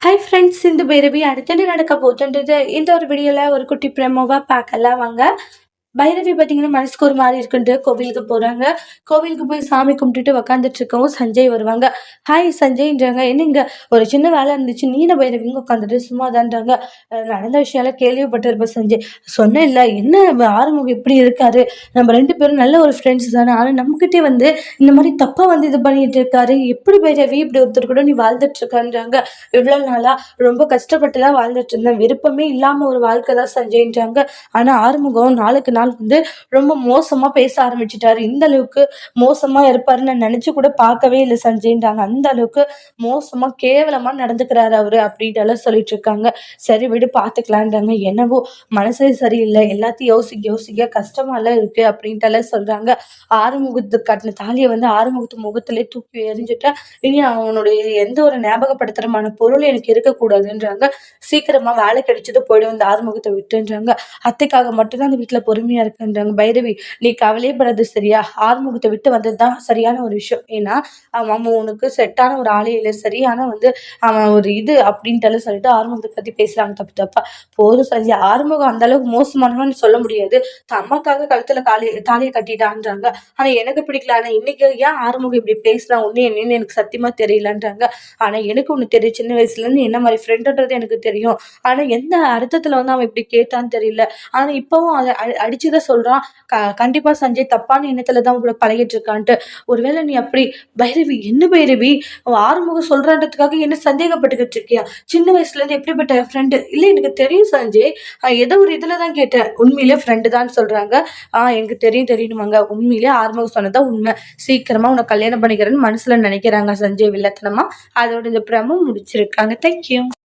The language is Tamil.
ஹாய் ஃப்ரெண்ட்ஸ், இந்த பைரவி அடுத்தது நடக்க போகுதுன்றது இந்த ஒரு வீடியோவில் ஒரு குட்டி ப்ரெமோவாக பார்க்கலாம் வாங்க. பைரவி பார்த்தீங்கன்னா மனசுக்கு ஒரு மாதிரி இருக்குன்ட்டு கோவிலுக்கு போகிறாங்க. கோவிலுக்கு போய் சாமி கும்பிட்டுட்டு உக்காந்துட்டு இருக்கவும் சஞ்சய் வருவாங்க. ஹாய் சஞ்சய்ன்றாங்க. என்னங்க ஒரு சின்ன வேலை இருந்துச்சு, நீன பைரவிங்க உட்காந்துட்டு சும்மா தான்றாங்க. நடந்த விஷயம்லாம் கேள்விப்பட்டிருப்ப சஞ்சய். சொன்னேன் இல்லை என்ன ஆறுமுகம் இப்படி இருக்காரு, நம்ம 2 பேரும் நல்ல ஒரு ஃப்ரெண்ட்ஸ் தானே, ஆனால் நம்மக்கிட்டே வந்து இந்த மாதிரி தப்பாக வந்து இது பண்ணிட்டு இருக்காரு. எப்படி பைரவி இப்படி ஒருத்தர் கூட நீ வாழ்ந்துட்டு இருக்கான்றாங்க. இவ்வளோ நாளா ரொம்ப கஷ்டப்பட்டு தான் வாழ்ந்துட்டு இருந்தேன், விருப்பமே இல்லாமல் ஒரு வாழ்க்கை தான் சஞ்சய்ன்றாங்க. ஆனால் ஆறுமுகம் நாளுக்கு நாள் வந்து ரொம்ப மோசமாக பேச ஆரம்பிச்சிட்டாரு. இந்த அளவுக்கு மோசமாக இருப்பாருன்னு நான் நினச்சி கூட பார்க்கவே இல்லை சஞ்சய்ன்றாங்க. அந்த அளவுக்கு மோசமாக கேவலமாக நடந்துக்கிறாரு அவரு அப்படின்ட்டு சொல்லிட்டு இருக்காங்க. சரி விடு பார்த்துக்கலான்றாங்க. என்னவோ மனசே சரியில்லை, எல்லாத்தையும் யோசிக்க யோசிக்க கஷ்டமாலாம் இருக்கு அப்படின்ட்டு சொல்றாங்க. ஆறுமுகத்துக்கு கட்டின தாலியை வந்து ஆறுமுகத்து முகத்திலே தூக்கி எறிஞ்சிட்டேன். இனி அவனுடைய எந்த ஒரு ஞாபகப்படுத்துறமான பொருள் எனக்கு இருக்கக்கூடாதுன்றாங்க. சீக்கிரமா வேலை கிடைச்சது போயிடும் இந்த ஆறுமுகத்தை விட்டுன்றாங்க. அத்தைக்காக மட்டும்தான் அந்த வீட்டுல பொறுமையா இருக்குன்றாங்க. பைரவி நீ கவலையே படாது சரியா, ஆறுமுகத்தை விட்டு வந்ததுதான் சரியான ஒரு விஷயம். ஏன்னா அவன் உனக்கு செட்டான ஒரு ஆளே இல்லை, சரியான வந்து அவன் ஒரு இது அப்படின்ட்டு சொல்லிட்டு ஆறுமுகத்தை பத்தி பேசுறாங்க தப்பு தப்பா. போதும் சரி, ஆறுமுகம் அந்த அளவுக்கு மோசமானவன்னு சொல்ல முடியாது, அம்மாக்காக கழுத்துல தாலியை கட்டிட்டான்றாங்க. ஆனா எனக்கு பிடிக்கல. ஆனா இன்னைக்கு ஏன் ஆறுமுகம் இப்படி பேசுறான் ஒண்ணு என்னன்னு எனக்கு சத்தியமா தெரியலன்றாங்க. ஆனா எனக்கு ஒண்ணு தெரியும், சின்ன வயசுல இருந்து என்ன மாதிரி ஃப்ரெண்டுன்றது எனக்கு தெரியும். ஆனா எந்த அர்த்தத்துல வந்து அவன் இப்படி கேட்டான்னு தெரியல. ஆனா இப்பவும் அதை அடிச்சுதான் சொல்றான். கண்டிப்பா சஞ்சய் தப்பான எண்ணத்துல தான் கூட பழகிட்டு இருக்கான்ட்டு. ஒருவேளை நீ அப்படி பைரவி என்ன பைரவி, ஆறுமுகம் சொல்றான்றதுக்காக என்ன சந்தேகப்பட்டுக்கிட்டு இருக்கியா? சின்ன வயசுல இருந்து எப்படிப்பட்ட ஃப்ரெண்டு இல்ல எனக்கு தெரியும் சஞ்சய். ஏதோ ஒரு இதுலதான் கேட்டேன், உண்மையிலே ஃப்ரெண்டு தான் சொல்றாங்க. எனக்கு தெரியணுமாங்க, உண்மையிலே ஆறுமுகம் சொன்னதான் உண்மை. சீக்கிரமா உன்னை கல்யாணம் பண்ணிக்கிறேன்னு மனசுல நினைக்கிறாங்க சஞ்சய் வில்லத்தனமா. அதோட இந்த பிரமும் முடிச்சிருக்காங்க. தேங்க்யூ.